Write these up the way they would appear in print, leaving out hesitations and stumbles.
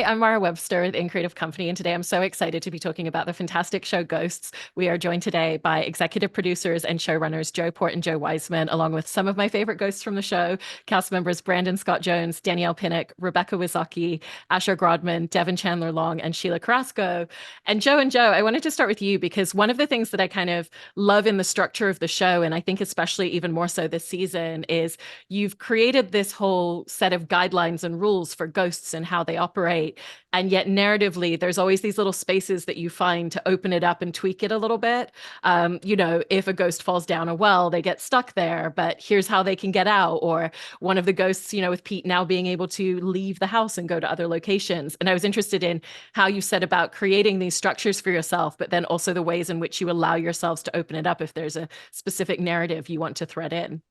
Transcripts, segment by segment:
Hi, I'm Mara Webster with In Creative Company, and today I'm so excited to be talking about the fantastic show Ghosts. We are joined today by executive producers and showrunners Joe Port and Joe Wiseman, along with some of my favorite ghosts from the show, cast members Brandon Scott Jones, Danielle Pinnock, Rebecca Wisocky, Asher Grodman, Devan Chandler Long, and Sheila Carrasco. And Joe, I wanted to start with you because one of the things that I kind of love in the structure of the show, and I think especially even more so this season, is you've created this whole set of guidelines and rules for ghosts and how they operate. And yet, narratively, there's always these little spaces that you find to open it up and tweak it a little bit. If a ghost falls down a well, they get stuck there, but here's how they can get out. Or one of the ghosts, with Pete now being able to leave the house and go to other locations. And I was interested in how you said about creating these structures for yourself, but then also the ways in which you allow yourselves to open it up if there's a specific narrative you want to thread in.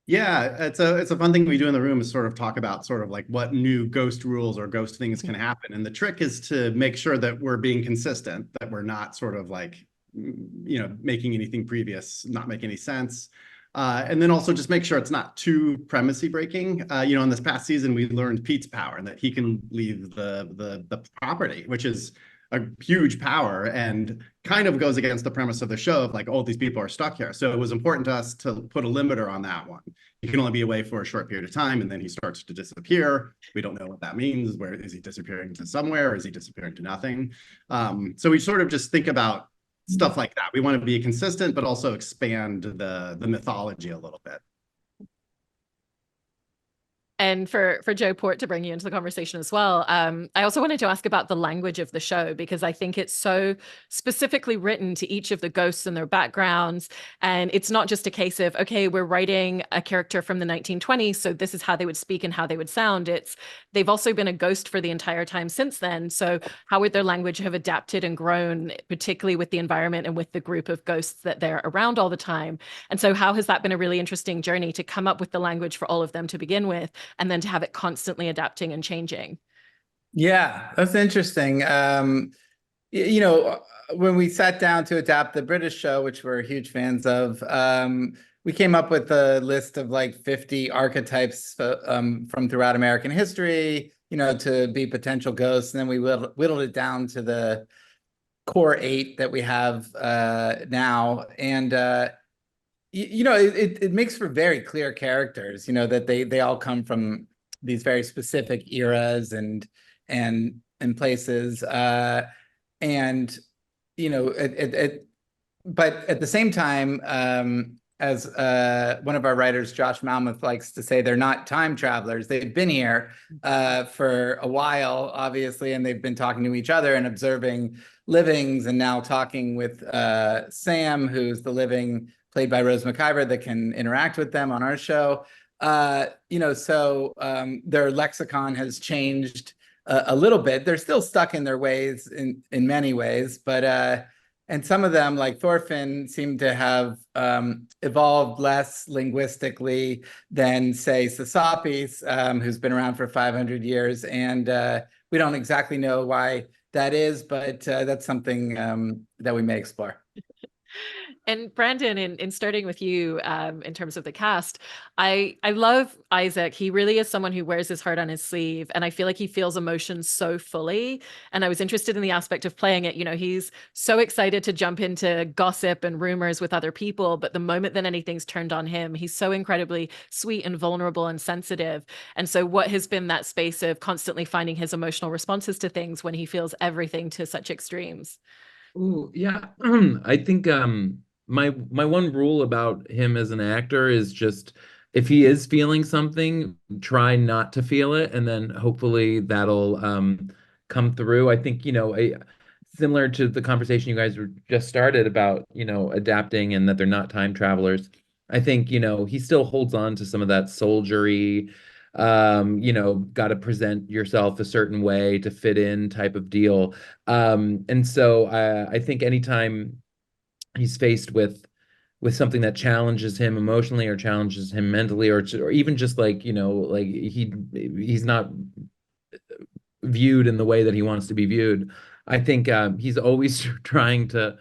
Yeah, it's a fun thing we do in the room is sort of talk about sort of like what new ghost rules or ghost things can happen. And the trick is to make sure that we're being consistent, that we're not sort of like, making anything previous not make any sense. And then also just make sure it's not too premise-y breaking. In this past season, we learned Pete's power and that he can leave the property, which is a huge power and kind of goes against the premise of the show of like, oh, these people are stuck here. So it was important to us to put a limiter on that one. He can only be away for a short period of time and then he starts to disappear. We don't know what that means. Where is he disappearing to somewhere? Or is he disappearing to nothing? So we sort of just think about stuff like that. We want to be consistent, but also expand the mythology a little bit. And for Joe Port to bring you into the conversation as well, I also wanted to ask about the language of the show, because I think it's so specifically written to each of the ghosts and their backgrounds. And it's not just a case of, okay, we're writing a character from the 1920s, so this is how they would speak and how they would sound. They've also been a ghost for the entire time since then. So how would their language have adapted and grown, particularly with the environment and with the group of ghosts that they're around all the time? And so how has that been a really interesting journey to come up with the language for all of them to begin with, and then to have it constantly adapting and changing? Yeah, that's interesting. When we sat down to adapt the British show, which we're huge fans of, we came up with a list of like 50 archetypes from throughout American history, to be potential ghosts. And then we whittled it down to the core 8 that we have now. And it makes for very clear characters, that they all come from these very specific eras and places. But at the same time, as one of our writers, Josh Malmuth, likes to say, they're not time travelers. They've been here for a while, obviously, and they've been talking to each other and observing livings, and now talking with Sam, who's the living played by Rose McIver, that can interact with them on our show. So their lexicon has changed a little bit. They're still stuck in their ways in many ways, but and some of them, like Thorfinn, seem to have evolved less linguistically than, say, Sasapis, who's been around for 500 years. And we don't exactly know why that is, but that's something that we may explore. And Brandon, in starting with you, in terms of the cast, I love Isaac. He really is someone who wears his heart on his sleeve, and I feel like he feels emotions so fully. And I was interested in the aspect of playing it. He's so excited to jump into gossip and rumors with other people, but the moment that anything's turned on him, he's so incredibly sweet and vulnerable and sensitive. And so what has been that space of constantly finding his emotional responses to things when he feels everything to such extremes? Oh, yeah. I think my one rule about him as an actor is just, if he is feeling something, try not to feel it, and then hopefully that'll come through. I think, similar to the conversation you guys were just started about, adapting and that they're not time travelers. I think, he still holds on to some of that soldiery, got to present yourself a certain way to fit in type of deal. And so I think anytime he's faced with something that challenges him emotionally or challenges him mentally, or even just like, like he's not viewed in the way that he wants to be viewed, I think he's always trying to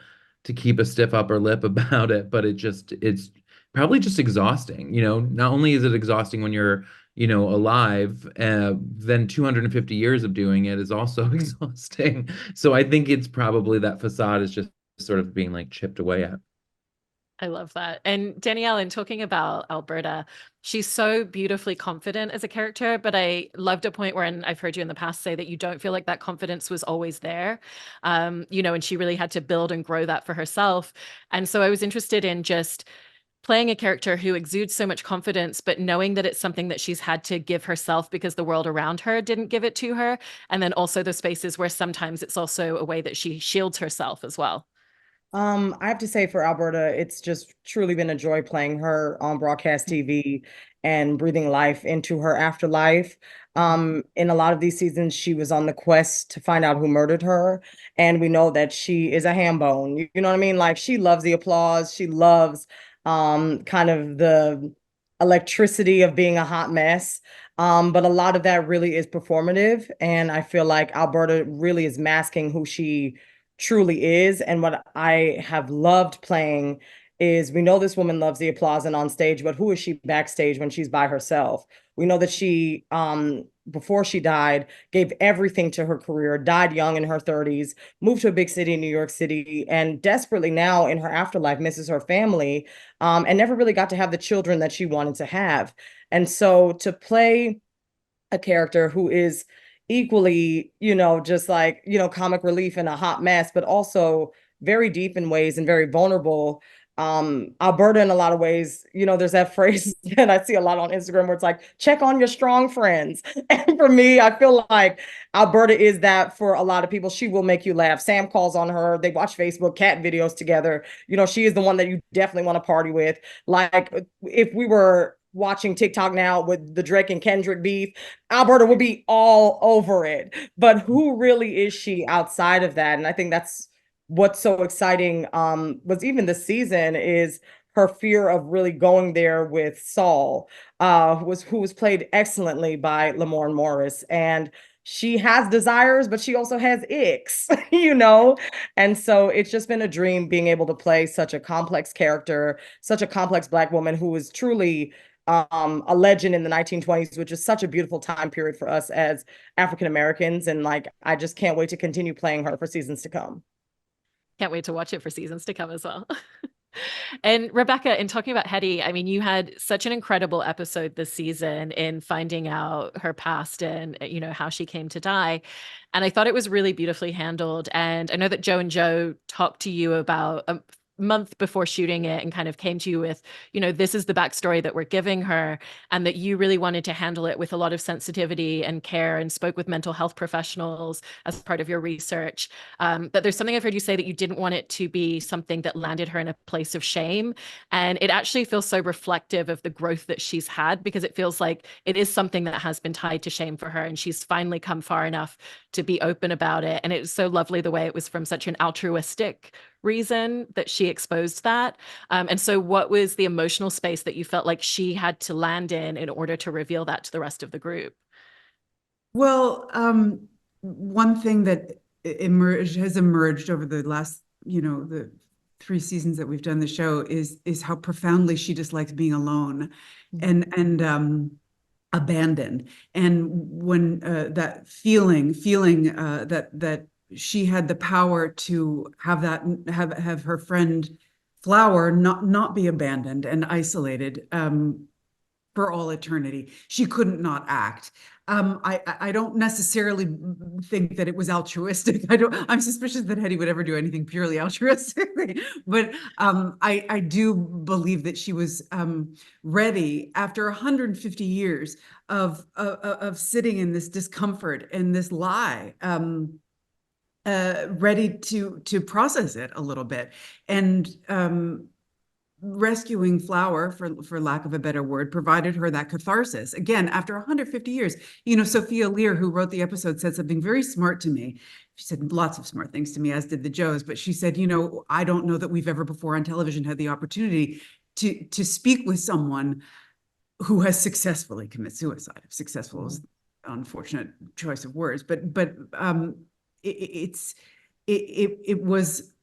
keep a stiff upper lip about it, but it's probably just exhausting. Not only is it exhausting when you're alive, then 250 years of doing it is also exhausting. So I think it's probably that facade is just sort of being like chipped away at. I love that. And Danielle, in talking about Alberta, she's so beautifully confident as a character, but I loved a point where, and I've heard you in the past say that you don't feel like that confidence was always there, and she really had to build and grow that for herself. And so I was interested in just playing a character who exudes so much confidence, but knowing that it's something that she's had to give herself because the world around her didn't give it to her. And then also the spaces where sometimes it's also a way that she shields herself as well. I have to say for Alberta, it's just truly been a joy playing her on broadcast TV and breathing life into her afterlife. In a lot of these seasons, she was on the quest to find out who murdered her. And we know that she is a ham bone. You know what I mean? Like she loves the applause. She loves kind of the electricity of being a hot mess. But a lot of that really is performative. And I feel like Alberta really is masking who she truly is. And what I have loved playing is we know this woman loves the applause and on stage, but who is she backstage when she's by herself? We know that she, before she died, gave everything to her career, died young in her 30s, moved to a big city in New York City, and desperately now in her afterlife misses her family, and never really got to have the children that she wanted to have. And so to play a character who is equally, just like, comic relief and a hot mess, but also very deep in ways and very vulnerable. Alberta, in a lot of ways, there's that phrase that I see a lot on Instagram where it's like, check on your strong friends. And for me, I feel like Alberta is that for a lot of people. She will make you laugh. Sam calls on her. They watch Facebook cat videos together. She is the one that you definitely want to party with. Like if we were watching TikTok now with the Drake and Kendrick beef, Alberta would be all over it. But who really is she outside of that? And I think that's what's so exciting was even this season is her fear of really going there with Saul, who was played excellently by Lamorne Morris. And she has desires, but she also has icks, And so it's just been a dream being able to play such a complex character, such a complex Black woman who is truly a legend in the 1920s, which is such a beautiful time period for us as African Americans. And like, I just can't wait to continue playing her for seasons to come. Can't wait to watch it for seasons to come as well. And Rebecca, in talking about Hetty, I mean, you had such an incredible episode this season in finding out her past and, how she came to die. And I thought it was really beautifully handled. And I know that Joe and Joe talked to you about month before shooting it and kind of came to you with, this is the backstory that we're giving her, and that you really wanted to handle it with a lot of sensitivity and care and spoke with mental health professionals as part of your research. But there's something I've heard you say that you didn't want it to be something that landed her in a place of shame. And it actually feels so reflective of the growth that she's had, because it feels like it is something that has been tied to shame for her. And she's finally come far enough to be open about it. And it was so lovely the way it was from such an altruistic reason that she exposed that. And so what was the emotional space that you felt like she had to land in order to reveal that to the rest of the group? Well, one thing that has emerged over the last, the 3 seasons that we've done the show is how profoundly she dislikes being alone and abandoned. And when that feeling that she had the power to have her friend Flower not be abandoned and isolated for all eternity. She couldn't not act. I don't necessarily think that it was altruistic. I'm suspicious that Hetty would ever do anything purely altruistic, but I do believe that she was ready after 150 years of sitting in this discomfort and this lie, ready to process it a little bit. And rescuing Flower, for lack of a better word, provided her that catharsis. Again, after 150 years, Sophia Lear, who wrote the episode, said something very smart to me. She said lots of smart things to me, as did the Joes, but she said, I don't know that we've ever before on television had the opportunity to speak with someone who has successfully committed suicide. Successful is an unfortunate choice of words, but it was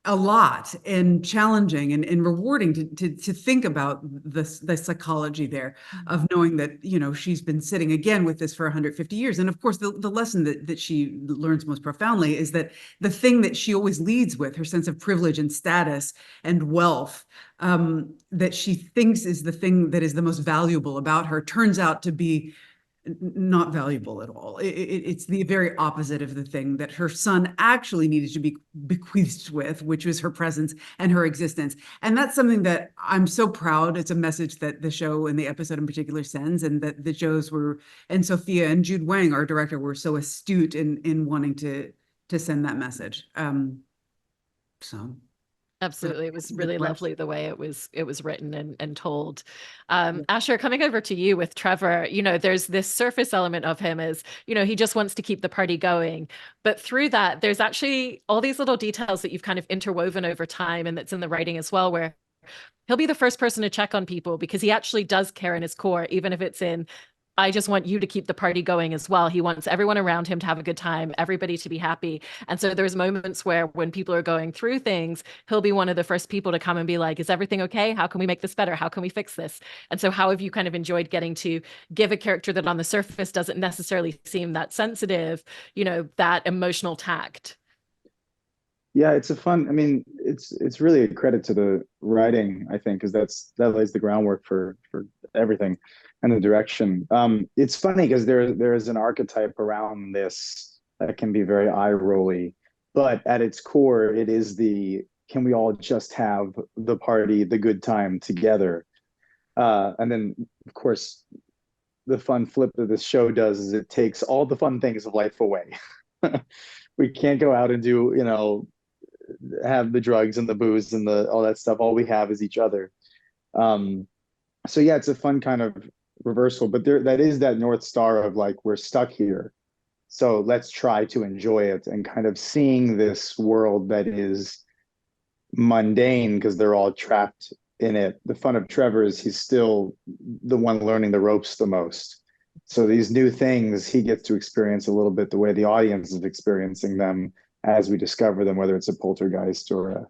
a lot and challenging and rewarding to think about the psychology there of knowing that, you know, she's been sitting again with this for 150 years. And of course, the lesson that she learns most profoundly is that the thing that she always leads with, her sense of privilege and status and wealth, that she thinks is the thing that is the most valuable about her, turns out to be not valuable at all. It's the very opposite of the thing that her son actually needed to be bequeathed with, which was her presence and her existence. And that's something that I'm so proud. It's a message that the show and the episode in particular sends, and that the Joes were, and Sophia and Jude Wang, our director, were so astute in wanting to send that message. So Absolutely. It was really lovely the way it was written and told. Asher, coming over to you with Trevor, you know, there's this surface element of him as, you know, he just wants to keep the party going. But through that, there's actually all these little details that you've kind of interwoven over time, and that's in the writing as well, where he'll be the first person to check on people because he actually does care in his core, even if it's in, I just want you to keep the party going as well. He wants everyone around him to have a good time, everybody to be happy. And so there's moments where when people are going through things, he'll be one of the first people to come and be like, is everything okay? How can we make this better? How can we fix this? And so how have you kind of enjoyed getting to give a character that on the surface doesn't necessarily seem that sensitive, you know, that emotional tact? Yeah, it's a fun, I mean, it's really a credit to the writing, I think, because that lays the groundwork for everything and the direction. It's funny because there is an archetype around this that can be very eye-rolly, but at its core, it is can we all just have the party, the good time together? And then, of course, the fun flip that this show does is it takes all the fun things of life away. We can't go out and do, you know, have the drugs and the booze and all that stuff. All we have is each other. So yeah, it's a fun kind of reversal, but that is that North Star of like, we're stuck here, so let's try to enjoy it, and kind of seeing this world that is mundane because they're all trapped in it. The fun of Trevor is he's still the one learning the ropes the most. So these new things he gets to experience a little bit the way the audience is experiencing them as we discover them, whether it's a poltergeist or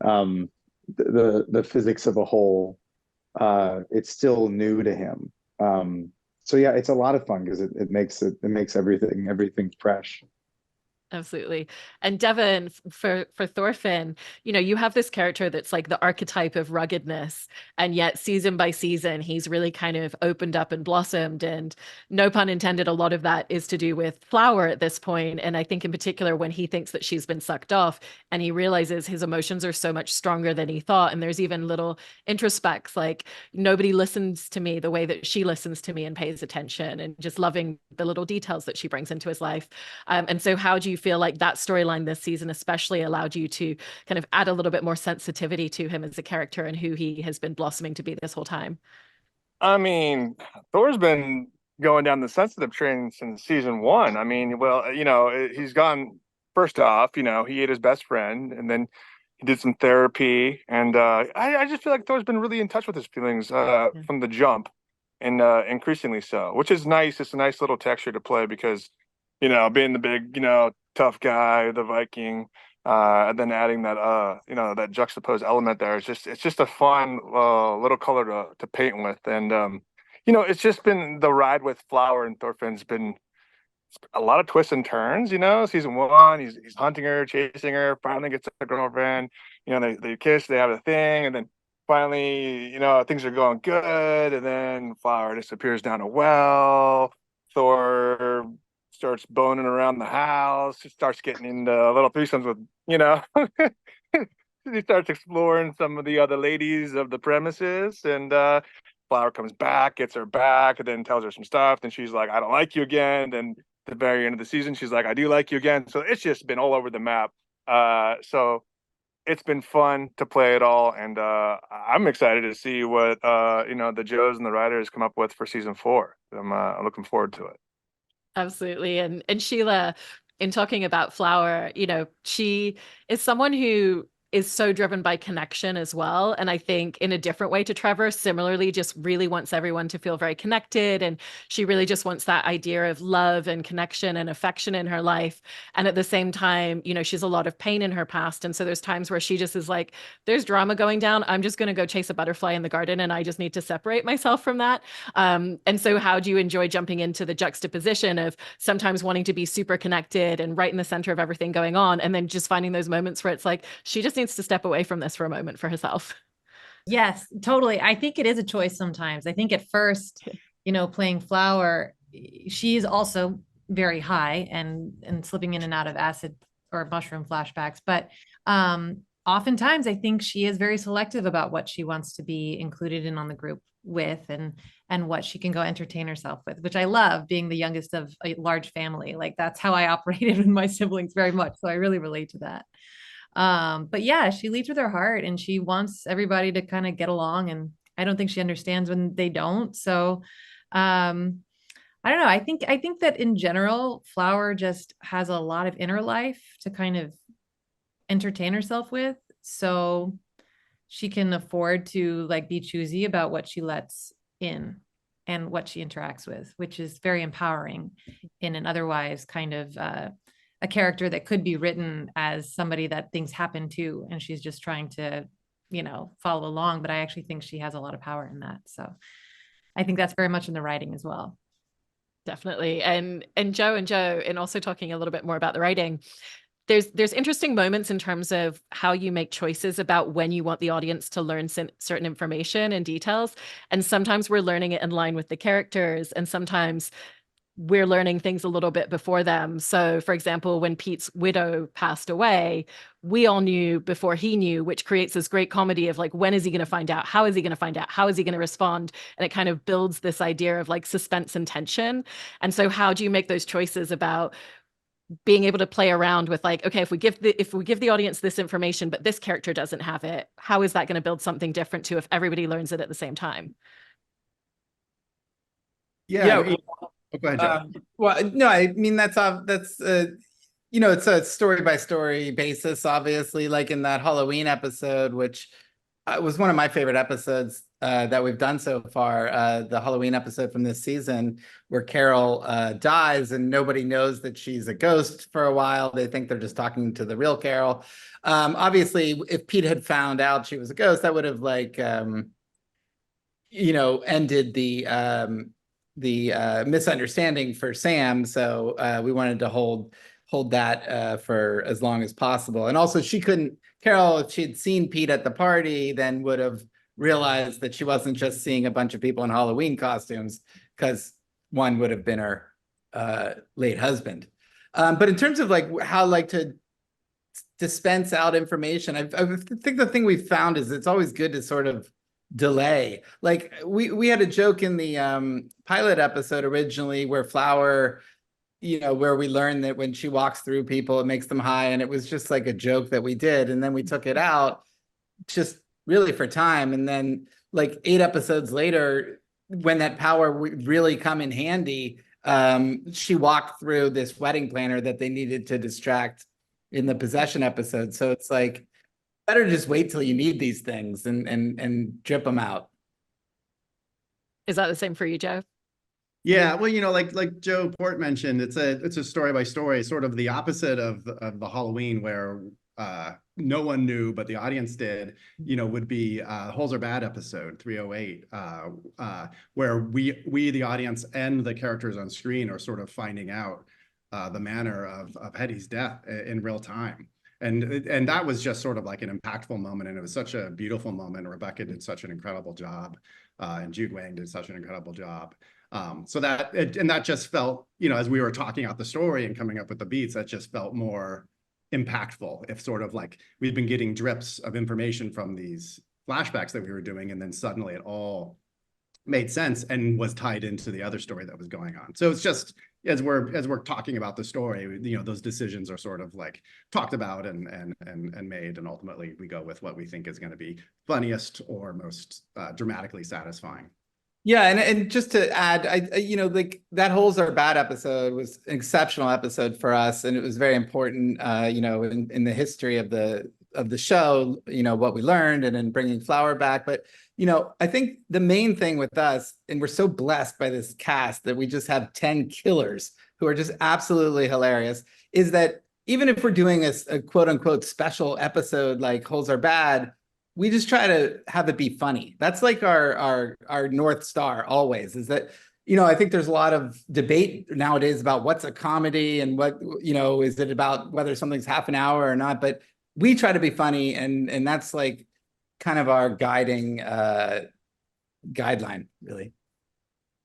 the physics of a hole. It's still new to him. So yeah, it's a lot of fun because it makes everything fresh. Absolutely. And Devan, for Thorfinn, you know, you have this character that's like the archetype of ruggedness, and yet season by season, he's really kind of opened up and blossomed. And no pun intended, a lot of that is to do with Flower at this point. And I think in particular, when he thinks that she's been sucked off and he realizes his emotions are so much stronger than he thought. And there's even little introspects like, nobody listens to me the way that she listens to me and pays attention, and just loving the little details that she brings into his life. And so how do you feel like that storyline this season especially allowed you to kind of add a little bit more sensitivity to him as a character and who he has been blossoming to be this whole time? I mean, Thor's been going down the sensitive train since season one. I mean, well, you know, he's gone, first off, you know, he ate his best friend, and then he did some therapy. And I just feel like Thor's been really in touch with his feelings from the jump, and increasingly so, which is nice. It's a nice little texture to play because, you know, being the big, you know, tough guy, the Viking, and then adding that, you know, that juxtaposed element there. It's just a fun little color to paint with. And, you know, it's just been the ride with Flower and Thorfinn's been a lot of twists and turns. You know, season one, he's hunting her, chasing her, finally gets a girlfriend, you know, they kiss, they have a thing, and then finally, you know, things are going good, and then Flower disappears down a well. Thor starts boning around the house. He starts getting into little threesomes with, you know, he starts exploring some of the other ladies of the premises, and Flower comes back, gets her back, and then tells her some stuff. Then she's like, I don't like you again. Then at the very end of the season, she's like, I do like you again. So it's just been all over the map. So it's been fun to play it all, and I'm excited to see what you know, the Joes and the writers come up with for season 4. I'm looking forward to it. Absolutely. And Sheila, in talking about Flower, you know, she is someone who is so driven by connection as well. And I think in a different way to Trevor, similarly, just really wants everyone to feel very connected. And she really just wants that idea of love and connection and affection in her life. And at the same time, you know, she's a lot of pain in her past. And so there's times where she just is like, there's drama going down. I'm just going to go chase a butterfly in the garden and I just need to separate myself from that. And so how do you enjoy jumping into the juxtaposition of sometimes wanting to be super connected and right in the center of everything going on, and then just finding those moments where it's like, she just needs to step away from this for a moment for herself? Yes, totally. I think it is a choice sometimes. I think at first, you know, playing Flower, she's also very high and slipping in and out of acid or mushroom flashbacks. But oftentimes I think she is very selective about what she wants to be included in on the group with and what she can go entertain herself with, which I love, being the youngest of a large family. Like that's how I operated with my siblings very much. So I really relate to that. But yeah, she leads with her heart and she wants everybody to kind of get along. And I don't think she understands when they don't. So I don't know. I think that in general, Flower just has a lot of inner life to kind of entertain herself with. So she can afford to like be choosy about what she lets in and what she interacts with, which is very empowering in an otherwise kind of a character that could be written as somebody that things happen to, and she's just trying to, you know, follow along. But I actually think she has a lot of power in that. So I think that's very much in the writing as well. Definitely. And Joe, and also talking a little bit more about the writing, there's interesting moments in terms of how you make choices about when you want the audience to learn certain information and details. And sometimes we're learning it in line with the characters, and sometimes we're learning things a little bit before them. So for example, when Pete's widow passed away, we all knew before he knew, which creates this great comedy of like, when is he going to find out? How is he going to find out? How is he going to respond? And it kind of builds this idea of like suspense and tension. And so how do you make those choices about being able to play around with like, okay, if we give the audience this information, but this character doesn't have it, how is that going to build something different too if everybody learns it at the same time? Yeah. Oh, go ahead, Joe. Well, no, I mean, that's you know, it's a story by story basis, obviously, like in that Halloween episode, which was one of my favorite episodes that we've done so far, the Halloween episode from this season, where Carol dies and nobody knows that she's a ghost for a while. They think they're just talking to the real Carol. Obviously, if Pete had found out she was a ghost, that would have like, you know, ended the misunderstanding for Sam. So we wanted to hold that for as long as possible. And also Carol, if she'd seen Pete at the party, then would have realized that she wasn't just seeing a bunch of people in Halloween costumes, because one would have been her late husband. But in terms of like how like to dispense out information, I think the thing we've found is it's always good to sort of delay. Like we had a joke in the pilot episode originally where Flower, you know, where we learned that when she walks through people, it makes them high. And it was just like a joke that we did. And then we took it out just really for time. And then like 8 episodes later, when that power would really come in handy, she walked through this wedding planner that they needed to distract in the possession episode. So it's like, better just wait till you need these things and drip them out. Is that the same for you, Joe? Yeah, well, you know, like Joe Port mentioned, it's a story by story, sort of the opposite of the Halloween, where no one knew but the audience did. You know, would be Holes Are Bad episode 308, where we the audience and the characters on screen are sort of finding out the manner of Hetty's death in real time. And that was just sort of like an impactful moment, and it was such a beautiful moment. Rebecca did such an incredible job, and Jude Wang did such an incredible job. So that just felt, you know, as we were talking out the story and coming up with the beats, that just felt more impactful. If sort of like we've been getting drips of information from these flashbacks that we were doing, and then suddenly it all made sense and was tied into the other story that was going on. So it's just, as we're talking about the story, you know, those decisions are sort of like talked about and made, and ultimately we go with what we think is going to be funniest or most dramatically satisfying. Yeah, and just to add, you know, like that Holes Are Bad episode was an exceptional episode for us, and it was very important, you know, in the history of the the show, what we learned, and then bringing Flower back. But I think the main thing with us, and we're so blessed by this cast that we just have 10 killers who are just absolutely hilarious, is that even if we're doing a quote unquote special episode like Holes Are Bad, we just try to have it be funny. That's like our North Star always, is that, I think there's a lot of debate nowadays about what's a comedy and what, is it about whether something's half an hour or not, but we try to be funny, and that's like kind of our guiding guideline, really.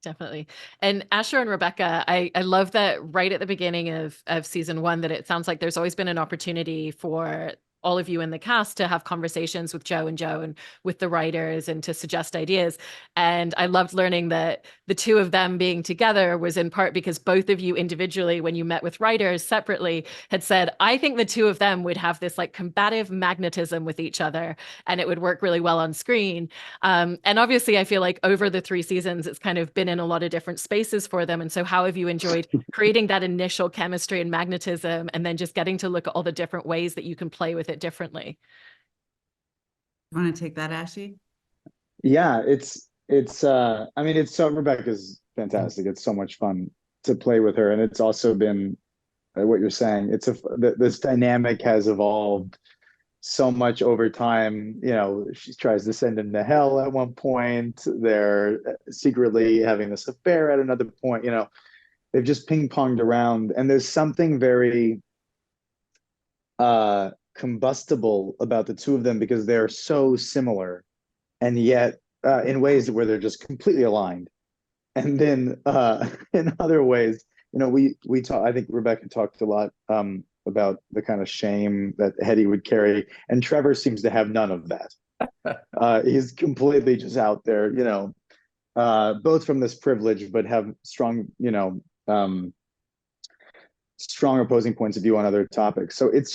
Definitely. And Asher and Rebecca, I love that right at the beginning of season 1, that it sounds like there's always been an opportunity for all of you in the cast to have conversations with Joe and with the writers and to suggest ideas. And I loved learning that the two of them being together was in part because both of you individually, when you met with writers separately, had said, I think the two of them would have this like combative magnetism with each other and it would work really well on screen. And obviously I feel like over the 3 seasons, it's kind of been in a lot of different spaces for them. And so how have you enjoyed creating that initial chemistry and magnetism and then just getting to look at all the different ways that you can play with it differently? You want to take that, Ashy? Yeah, I mean, Rebecca's fantastic. It's so much fun to play with her. And it's also been what you're saying. This dynamic has evolved so much over time. She tries to send him to hell at one point. They're secretly having this affair at another point. They've just ping-ponged around. And there's something very combustible about the two of them because they're so similar, and yet in ways where they're just completely aligned. And then in other ways, we talk. I think Rebecca talked a lot about the kind of shame that Hetty would carry, and Trevor seems to have none of that. He's completely just out there, both from this privilege, but have strong, strong opposing points of view on other topics. So it's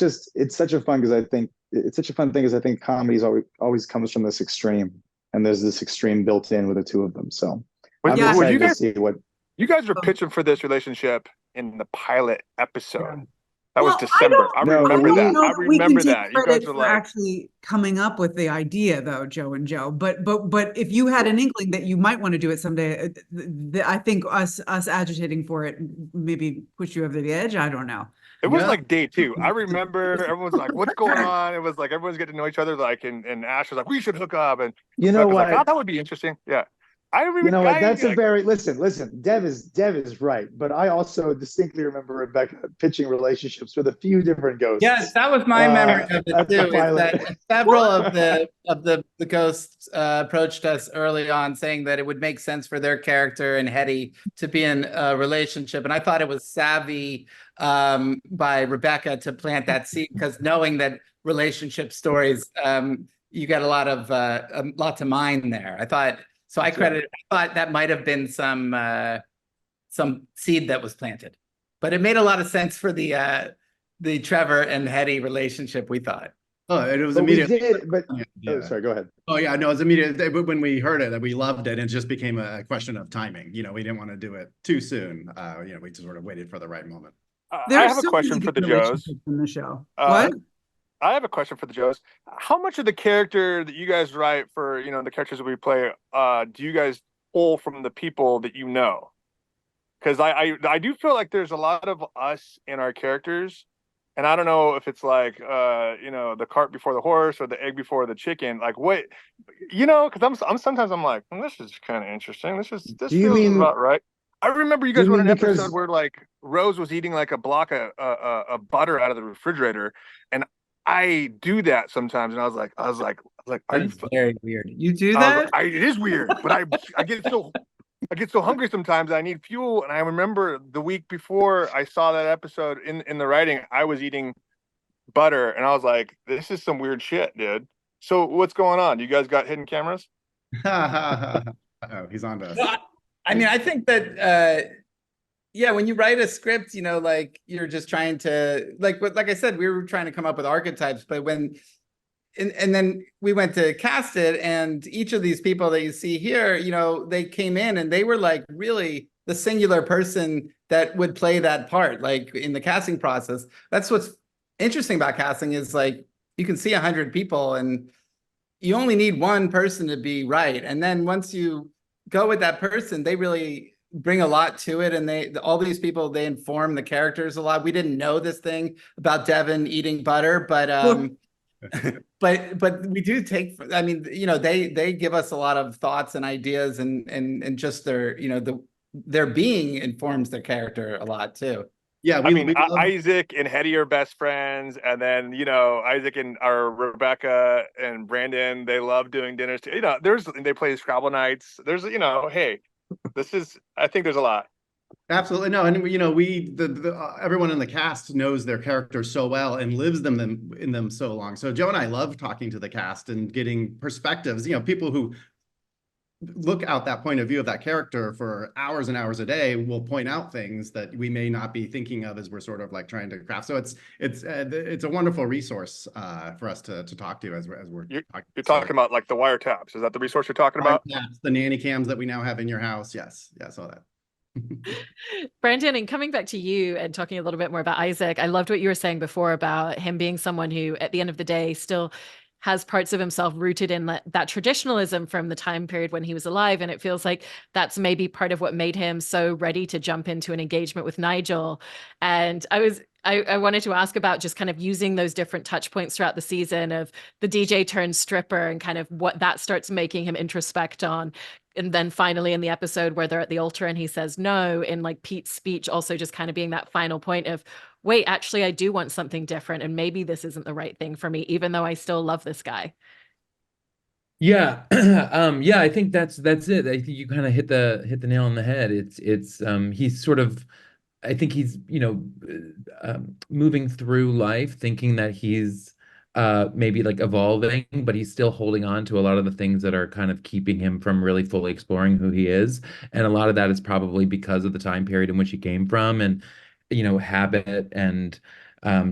such a fun because I think it's such a fun thing because I think comedy always comes from this extreme, and there's this extreme built in with the two of them. So I'm excited to see what you guys were pitching for this relationship in the pilot episode. Yeah. That was December. I remember that. I remember that. You guys were like actually coming up with the idea, though, Joe and Joe. But if you had an inkling that you might want to do it someday, I think us agitating for it maybe push you over the edge. I don't know. It was like day 2. I remember everyone's like, "What's going on?" It was like everyone's getting to know each other. Like, and Ash was like, "We should hook up," and what? Like, oh, that would be interesting. Yeah. What? That's a very listen. Dev is right, but I also distinctly remember Rebecca pitching relationships with a few different ghosts. Yes, that was my memory of it too. Is that several of the ghosts approached us early on, saying that it would make sense for their character and Hetty to be in a relationship, and I thought it was savvy by Rebecca to plant that seed, because knowing that relationship stories, you got a lot to mine there. I thought. So I thought that might have been some seed that was planted, but it made a lot of sense for the Trevor and Hetty relationship, we thought. Oh, and it was immediate. Sorry, go ahead. Oh yeah, no, it was immediate. When we heard it, that we loved it, and it just became a question of timing. We didn't want to do it too soon. We just sort of waited for the right moment. I have a question for the Joes in the show. What? I have a question for the Joes. How much of the character that you guys write for, the characters that we play, do you guys pull from the people that you know? Because I do feel like there's a lot of us in our characters, and I don't know if it's like, the cart before the horse or the egg before the chicken. Like what, because I'm sometimes I'm like, this is kind of interesting. This feels about right. I remember you guys wrote an episode where like Rose was eating like a block of butter out of the refrigerator, and I do that sometimes, and I was like, That's very weird. You do that? It is weird, but I get so hungry sometimes. I need fuel, and I remember the week before I saw that episode in the writing, I was eating butter, and I was like, this is some weird shit, dude. So what's going on? You guys got hidden cameras? Oh, he's on to us. Well, I mean, I think that. Yeah, when you write a script, like you're just trying to like I said, we were trying to come up with archetypes, but and then we went to cast it, and each of these people that you see here, they came in and they were like really the singular person that would play that part, like in the casting process. That's what's interesting about casting is like you can see 100 people and you only need one person to be right. And then once you go with that person, they really bring a lot to it. And all these people, they inform the characters a lot. We didn't know this thing about Devan eating butter, but but we do take, I mean, you know, they give us a lot of thoughts and ideas, and just their, you know, their being informs their character a lot too. Yeah, I mean, we love... Isaac and Hetty are best friends, and then, you know, Isaac and Rebecca and Brandon, they love doing dinners. You know, they play Scrabble nights. There's, you know, hey, I think there's a lot. Absolutely. No, and you know, everyone in the cast knows their characters so well and lives in them so long. So Joe and I love talking to the cast and getting perspectives. You know, people who look out that point of view of that character for hours and hours a day will point out things that we may not be thinking of as we're sort of like trying to craft. So it's a wonderful resource for us to talk to as we're you're talking about like the wiretaps. Is that the resource you're talking about? The nanny cams that we now have in your house. Yes, all that. Brandon, and coming back to you and talking a little bit more about Isaac, I loved what you were saying before about him being someone who, at the end of the day, still has parts of himself rooted in that traditionalism from the time period when he was alive. And it feels like that's maybe part of what made him so ready to jump into an engagement with Nigel. And I wanted to ask about just kind of using those different touch points throughout the season of the DJ turned stripper and kind of what that starts making him introspect on. And then finally in the episode where they're at the altar and he says no, in like Pete's speech, also just kind of being that final point of, wait, actually, I do want something different. And maybe this isn't the right thing for me, even though I still love this guy. Yeah. Yeah, I think that's it. I think you kind of hit the nail on the head. He's sort of, I think he's, you know, moving through life thinking that he's maybe like evolving, but he's still holding on to a lot of the things that are kind of keeping him from really fully exploring who he is. And a lot of that is probably because of the time period in which he came from, and, you know, habit and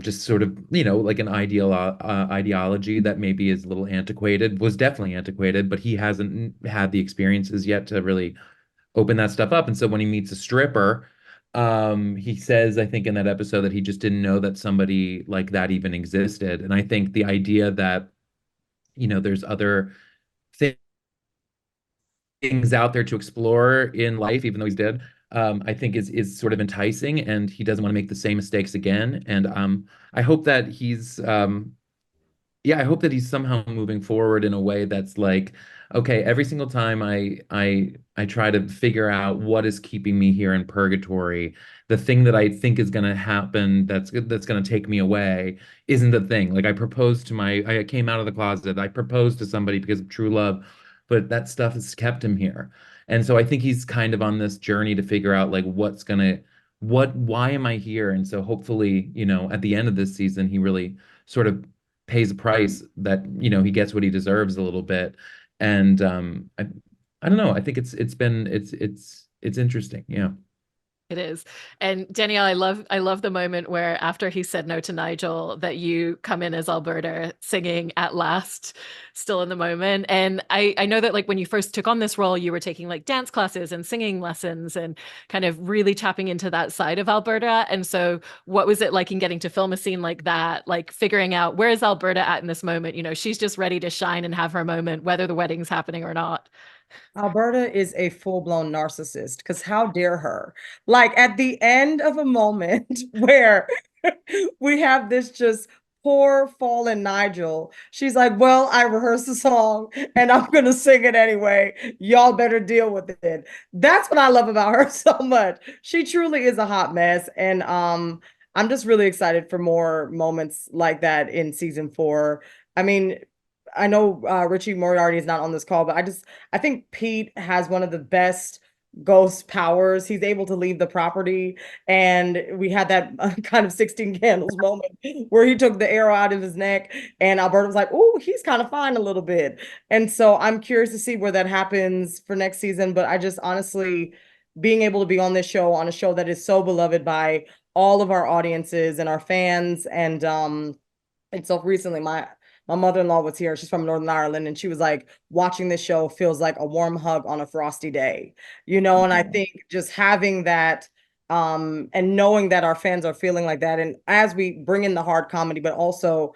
just sort of, you know, like an ideology that maybe is a little antiquated, was definitely antiquated, but he hasn't had the experiences yet to really open that stuff up. And so when he meets a stripper, he says, I think in that episode, that he just didn't know that somebody like that even existed. And I think the idea that, you know, there's other things out there to explore in life, even though he's dead, I think is sort of enticing, and he doesn't want to make the same mistakes again. And I hope that I hope that he's somehow moving forward in a way that's like, okay, every single time I try to figure out what is keeping me here in purgatory, the thing that I think is going to happen that's going to take me away isn't the thing. Like I came out of the closet, I proposed to somebody because of true love, but that stuff has kept him here. And so I think he's kind of on this journey to figure out like why am I here? And so hopefully, you know, at the end of this season, he really sort of pays a price that, you know, he gets what he deserves a little bit. And I don't know. I think it's interesting. Yeah. It is. And Danielle, I love the moment where after he said no to Nigel, that you come in as Alberta singing At Last, still in the moment. And I know that like when you first took on this role, you were taking like dance classes and singing lessons and kind of really tapping into that side of Alberta. And so what was it like in getting to film a scene like that, like figuring out where is Alberta at in this moment? You know, she's just ready to shine and have her moment, whether the wedding's happening or not. Alberta is a full-blown narcissist, because how dare her? Like at the end of a moment where we have this just poor fallen Nigel, she's like, well, I rehearsed the song and I'm gonna sing it anyway. Y'all better deal with it. That's what I love about her so much. She truly is a hot mess. And I'm just really excited for more moments like that in season 4. I mean, I know Richie Moriarty is not on this call, but I think Pete has one of the best ghost powers. He's able to leave the property. And we had that kind of 16 candles moment where he took the arrow out of his neck and Alberta was like, oh, he's kind of fine a little bit. And so I'm curious to see where that happens for next season. But I just honestly, being able to be on this show, on a show that is so beloved by all of our audiences and our fans. And so recently my mother-in-law was here. She's from Northern Ireland. And she was like, watching this show feels like a warm hug on a frosty day, you know? And I think just having that and knowing that our fans are feeling like that. And as we bring in the hard comedy, but also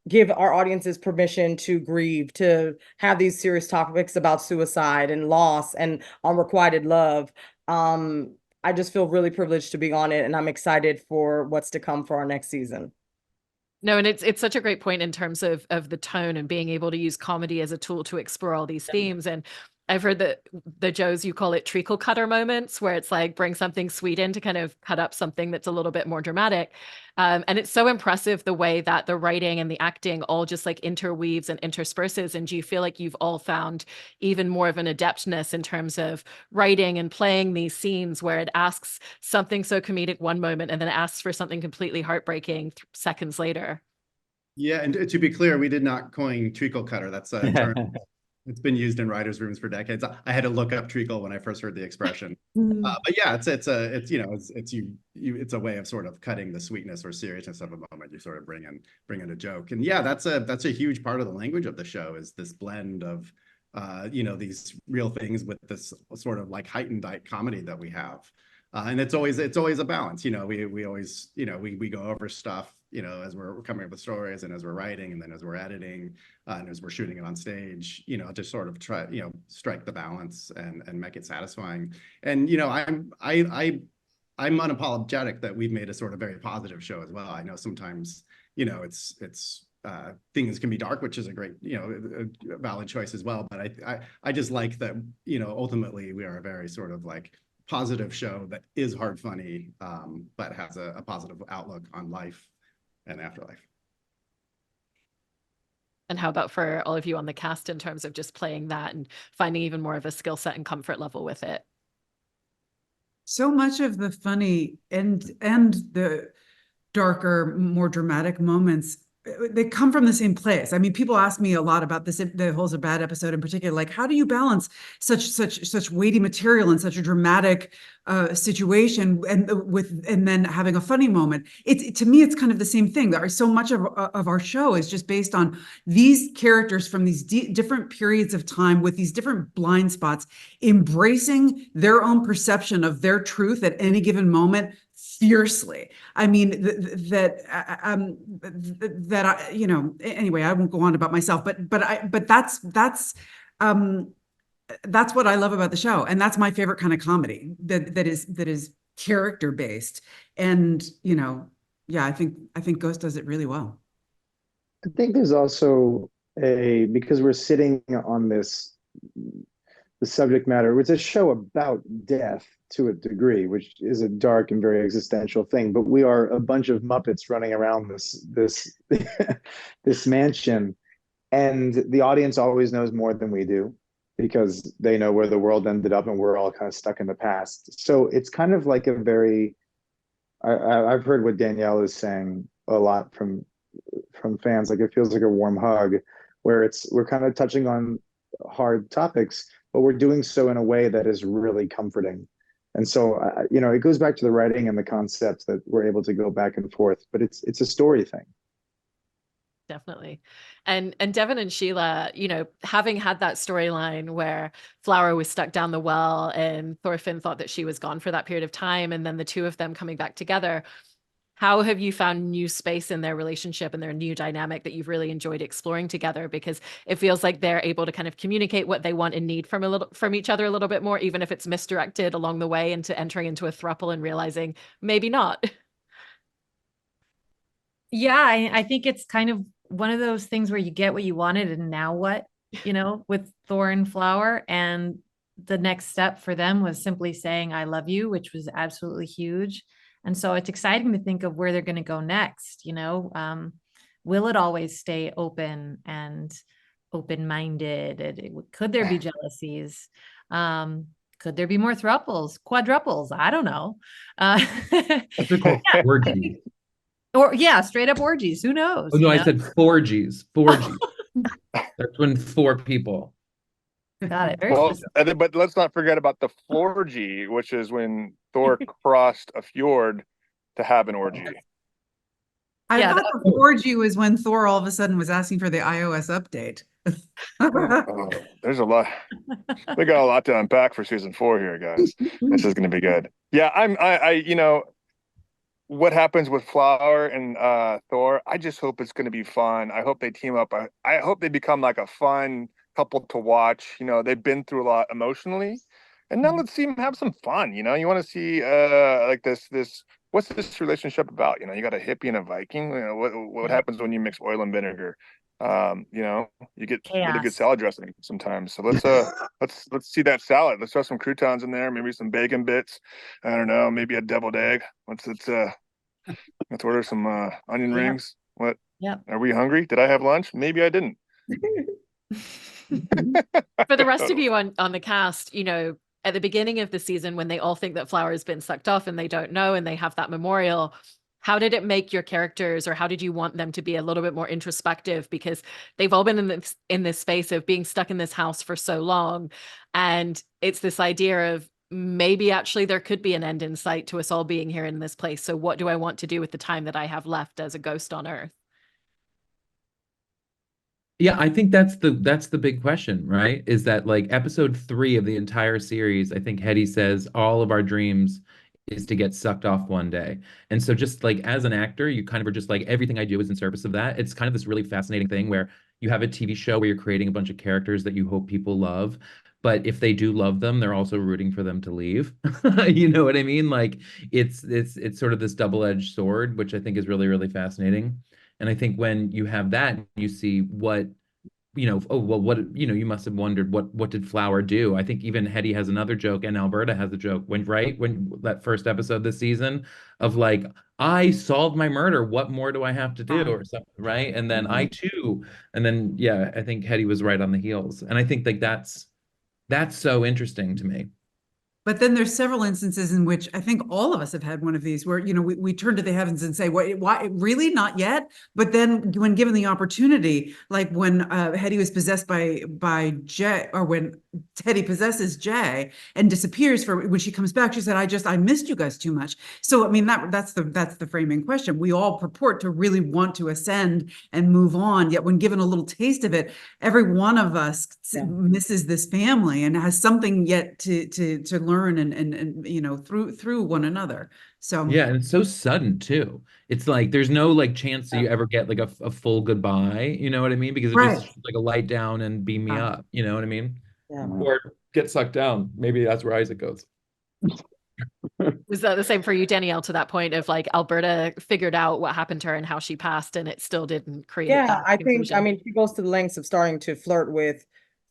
give our audiences permission to grieve, to have these serious topics about suicide and loss and unrequited love. I just feel really privileged to be on it, and I'm excited for what's to come for our next season. No, and it's such a great point in terms of the tone and being able to use comedy as a tool to explore all these themes. And I've heard that the Joes, you call it treacle cutter moments, where it's like bring something sweet in to kind of cut up something that's a little bit more dramatic. And it's so impressive the way that the writing and the acting all just like interweaves and intersperses. And do you feel like you've all found even more of an adeptness in terms of writing and playing these scenes where it asks something so comedic one moment and then it asks for something completely heartbreaking seconds later? Yeah, and to be clear, we did not coin treacle cutter. That's a term. It's been used in writers' rooms for decades. I had to look up treacle when I first heard the expression. But yeah, it's a way of sort of cutting the sweetness or seriousness of a moment. You sort of bring in a joke, and yeah, that's a huge part of the language of the show, is this blend of these real things with this sort of like heightened comedy that we have. And it's always a balance. We always we go over stuff as we're coming up with stories, and as we're writing, and then as we're editing, and as we're shooting it on stage, to sort of try strike the balance and make it satisfying. And I'm unapologetic that we've made a sort of very positive show as well. I know sometimes it's things can be dark, which is a great a valid choice as well. But I just like that ultimately we are a very sort of like positive show that is hard funny, but has a positive outlook on life and afterlife. And how about for all of you on the cast in terms of just playing that and finding even more of a skill set and comfort level with it? So much of the funny and the darker, more dramatic moments, they come from the same place. I mean, people ask me a lot about this, the Holes Are Bad episode in particular, like, how do you balance such weighty material and such a dramatic situation and then having a funny moment? To me, it's kind of the same thing. So much of our show is just based on these characters from these different periods of time with these different blind spots, embracing their own perception of their truth at any given moment fiercely. I mean, anyway, I won't go on about myself, but that's what I love about the show. And that's my favorite kind of comedy that is character based. And, yeah, I think Ghost does it really well. I think there's also because we're sitting on the subject matter, it's a show about death to a degree, which is a dark and very existential thing, but we are a bunch of Muppets running around this this mansion, and the audience always knows more than we do because they know where the world ended up and we're all kind of stuck in the past. So it's kind of like a very I've heard what Danielle is saying a lot from fans, like it feels like a warm hug, where we're kind of touching on hard topics, but we're doing so in a way that is really comforting. And so, it goes back to the writing and the concepts that we're able to go back and forth, but it's a story thing. Definitely. And Devan and Sheila, having had that storyline where Flower was stuck down the well and Thorfinn thought that she was gone for that period of time, and then the two of them coming back together, how have you found new space in their relationship and their new dynamic that you've really enjoyed exploring together? Because it feels like they're able to kind of communicate what they want and need from each other a little bit more, even if it's misdirected along the way into entering into a throuple and realizing maybe not. Yeah, I think it's kind of one of those things where you get what you wanted and now what, with Thor and Flower. And the next step for them was simply saying, I love you, which was absolutely huge. And so it's exciting to think of where they're going to go next. Will it always stay open and open-minded? Could there be jealousies? Could there be more thruples, quadruples? I don't know. That's a cool orgy. Or straight up orgies. Who knows? Oh no, I said 4Gs. 4Gs. That's when 4 people. Got it. Very but let's not forget about the 4G, which is when Thor crossed a fjord to have an orgy. I thought the 4G was when Thor all of a sudden was asking for the iOS update. There's a lot. We got a lot to unpack for season 4 here, guys. This is going to be good. Yeah, what happens with Flower and Thor, I just hope it's going to be fun. I hope they team up. I hope they become like a fun couple to watch. You know, they've been through a lot emotionally, and now let's see them have some fun. You know, you want to see like this. What's this relationship about? You know, you got a hippie and a Viking. You know, what happens when you mix oil and vinegar? You know, you get really good Chaos. salad dressing sometimes. So let's see that salad. Let's throw some croutons in there, maybe some bacon bits. I don't know, maybe a deviled egg. Let's order some onion Yep. rings. What? Yep. Are we hungry? Did I have lunch? Maybe I didn't. For the rest of you on the cast, you know, at the beginning of the season when they all think that Flower has been sucked off and they don't know and they have that memorial, how did it make your characters, or how did you want them to be a little bit more introspective? Because they've all been in this space of being stuck in this house for so long, and it's this idea of maybe actually there could be an end in sight to us all being here in this place. So what do I want to do with the time that I have left as a ghost on Earth? Yeah, I think that's the big question, right? Is that like episode 3 of the entire series, I think Hetty says all of our dreams is to get sucked off one day. And so just like as an actor, you kind of are just like everything I do is in service of that. It's kind of this really fascinating thing where you have a TV show where you're creating a bunch of characters that you hope people love. But if they do love them, they're also rooting for them to leave. You know what I mean? Like it's sort of this double-edged sword, which I think is really, really fascinating. And I think when you have that, you see what, you know, oh, well, what, you know, you must have wondered what did Flower do? I think even Hetty has another joke and Alberta has a joke when that first episode this season of like, I solved my murder. What more do I have to do? Or something, right? And then I too. And then, yeah, I think Hetty was right on the heels. And I think like that's so interesting to me. But then there's several instances in which I think all of us have had one of these where, you know, we turn to the heavens and say, why, really not yet? But then when given the opportunity, like when Hetty was possessed by Jay, or when Hetty possesses Jay and disappears when she comes back, she said, I missed you guys too much. So, I mean, that's the framing question. We all purport to really want to ascend and move on. Yet when given a little taste of it, every one of us misses this family and has something yet to learn and you know through one another. So Yeah, and it's so sudden too. It's like there's no like chance that you ever get like a full goodbye, you know what I mean? Because it just like a light down and beam me up, you know what I mean? Yeah. Or get sucked down. Maybe that's where Isaac goes. Was that the same for you, Danielle, to that point of like Alberta figured out what happened to her and how she passed, and it still didn't create that I think, conclusion? I mean, she goes to the lengths of starting to flirt with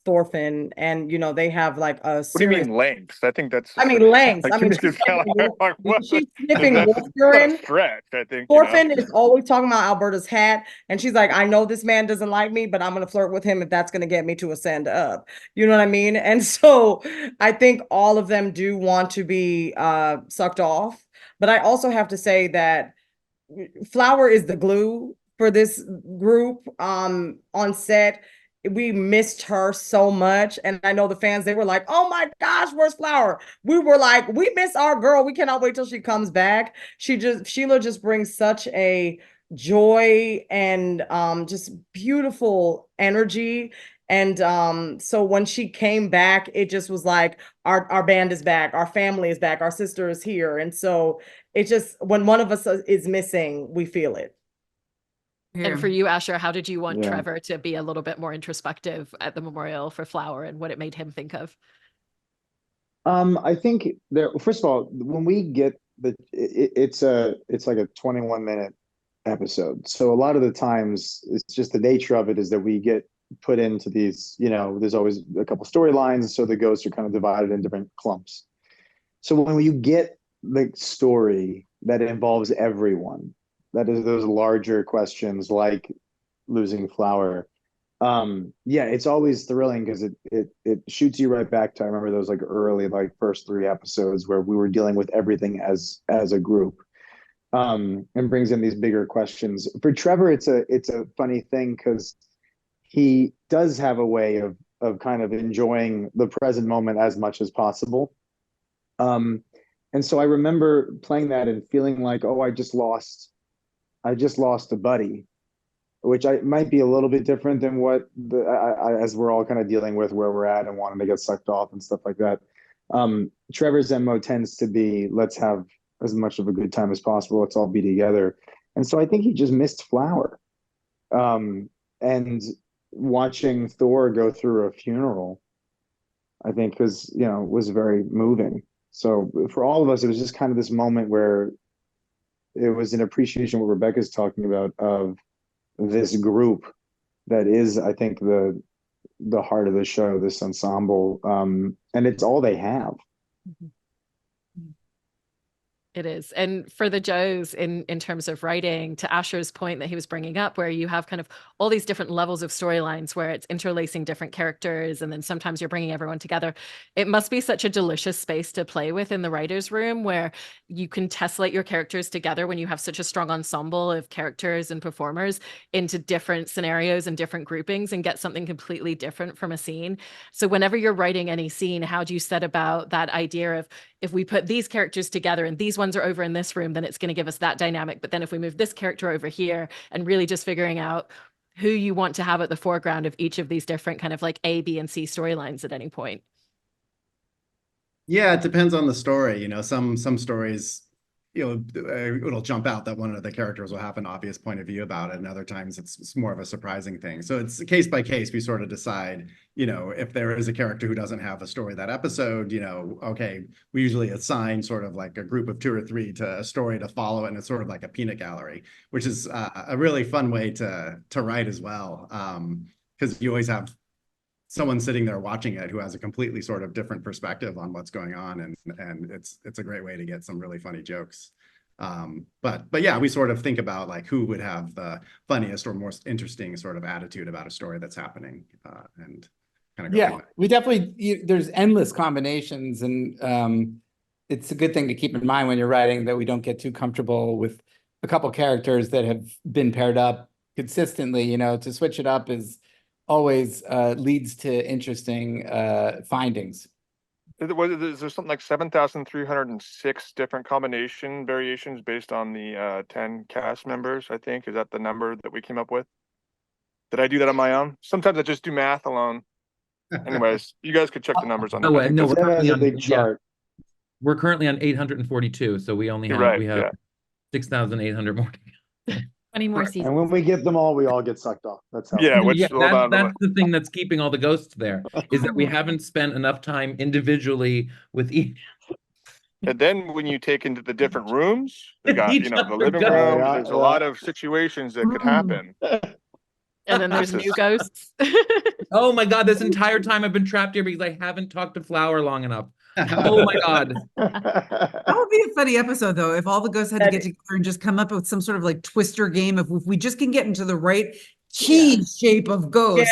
Thorfinn, and you know, they have like a What do you serious, mean lengths? I think that's. I mean, lengths. Like, I to mean, me, she's it's kind of like, what? she's That's sniffing wolf not a urine. stretch, I think. Thorfinn is always talking about Alberta's hat, and she's like, I know this man doesn't like me, but I'm gonna flirt with him if that's gonna get me to ascend up. You know what I mean? And so I think all of them do want to be sucked off. But I also have to say that Flower is the glue for this group on set. We missed her so much, and I know the fans, they were like, oh my gosh, where's Flower? We were like, we miss our girl, we cannot wait till she comes back. Sheila just brings such a joy and just beautiful energy. And so when she came back, it just was like our band is back, our family is back, our sister is here. And so it just, when one of us is missing, we feel it. And for you, Asher, how did you want Trevor to be a little bit more introspective at the memorial for Flower and what it made him think of? I think there, first of all, when we get it's like a 21-minute episode. So a lot of the times it's just the nature of it is that we get put into these, you know, there's always a couple storylines. So the ghosts are kind of divided in different clumps. So when you get the story that involves everyone, that is those larger questions like losing Flower, it's always thrilling because it shoots you right back to, I remember those like early like first 3 episodes where we were dealing with everything as a group, and brings in these bigger questions. For Trevor, it's a funny thing because he does have a way of kind of enjoying the present moment as much as possible. And so I remember playing that and feeling like, oh, I just lost a buddy, which might be a little bit different than what as we're all kind of dealing with where we're at and wanting to get sucked off and stuff like that. Trevor's MO tends to be, let's have as much of a good time as possible. Let's all be together. And so I think he just missed Flower. And watching Thor go through a funeral, I think was very moving. So for all of us, it was just kind of this moment where it was an appreciation what Rebecca's talking about of this group that is, I think, the heart of the show, this ensemble. And it's all they have. It is. And for the Joes, in terms of writing, to Asher's point that he was bringing up, where you have kind of all these different levels of storylines where it's interlacing different characters, and then sometimes you're bringing everyone together. It must be such a delicious space to play with in the writer's room, where you can tessellate your characters together when you have such a strong ensemble of characters and performers into different scenarios and different groupings and get something completely different from a scene. So whenever you're writing any scene, how do you set about that idea of, if we put these characters together and these ones are over in this room, then it's going to give us that dynamic. But then if we move this character over here, and really just figuring out who you want to have at the foreground of each of these different kind of like A, B, and C storylines at any point. Yeah, it depends on the story. Some stories, it'll jump out that one of the characters will have an obvious point of view about it, and other times it's more of a surprising thing. So it's case by case. We sort of decide, if there is a character who doesn't have a story that episode, okay, we usually assign sort of like a group of 2 or 3 to a story to follow, and it's sort of like a peanut gallery, which is a really fun way to write as well, because you always have someone sitting there watching it who has a completely sort of different perspective on what's going on, and it's a great way to get some really funny jokes. But yeah, we sort of think about like who would have the funniest or most interesting sort of attitude about a story that's happening, and kind of go from there. We definitely, there's endless combinations, and it's a good thing to keep in mind when you're writing that we don't get too comfortable with a couple characters that have been paired up consistently. To switch it up is always leads to interesting findings. Is there something like 7,306 different combination variations based on the 10 cast members, I think? Is that the number that we came up with? Did I do that on my own? Sometimes I just do math alone. Anyways, you guys could check the numbers on that. No, we're currently a on big chart. We're currently on 842, so we only have we have 6,800 more. 20 more seasons. And when we get them all, we all get sucked off. That's how. That's the thing that's keeping all the ghosts there, is that we haven't spent enough time individually with each. And then when you take into the different rooms, you got, the living room, there's a lot of situations that could happen. And then there's new ghosts. Oh my God, this entire time I've been trapped here because I haven't talked to Flower long enough. Oh my God. That would be a funny episode, though, if all the ghosts had to get together and just come up with some sort of like twister game. If we just can get into the right key shape of ghost,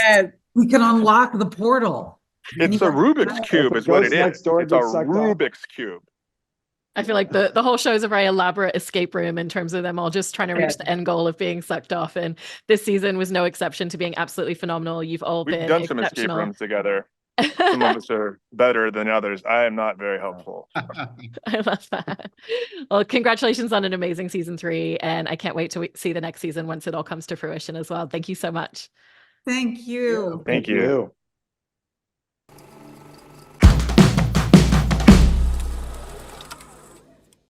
we can unlock the portal. It's a Rubik's Cube is what it is. It's a Rubik's Cube. I feel like the whole show is a very elaborate escape room in terms of them all just trying to reach the end goal of being sucked off. And this season was no exception to being absolutely phenomenal. You've all been done some escape rooms together. Some of us are better than others. I am not very helpful. I love that. Well, congratulations on an amazing season 3. And I can't wait to see the next season once it all comes to fruition as well. Thank you so much. Thank you. Thank you.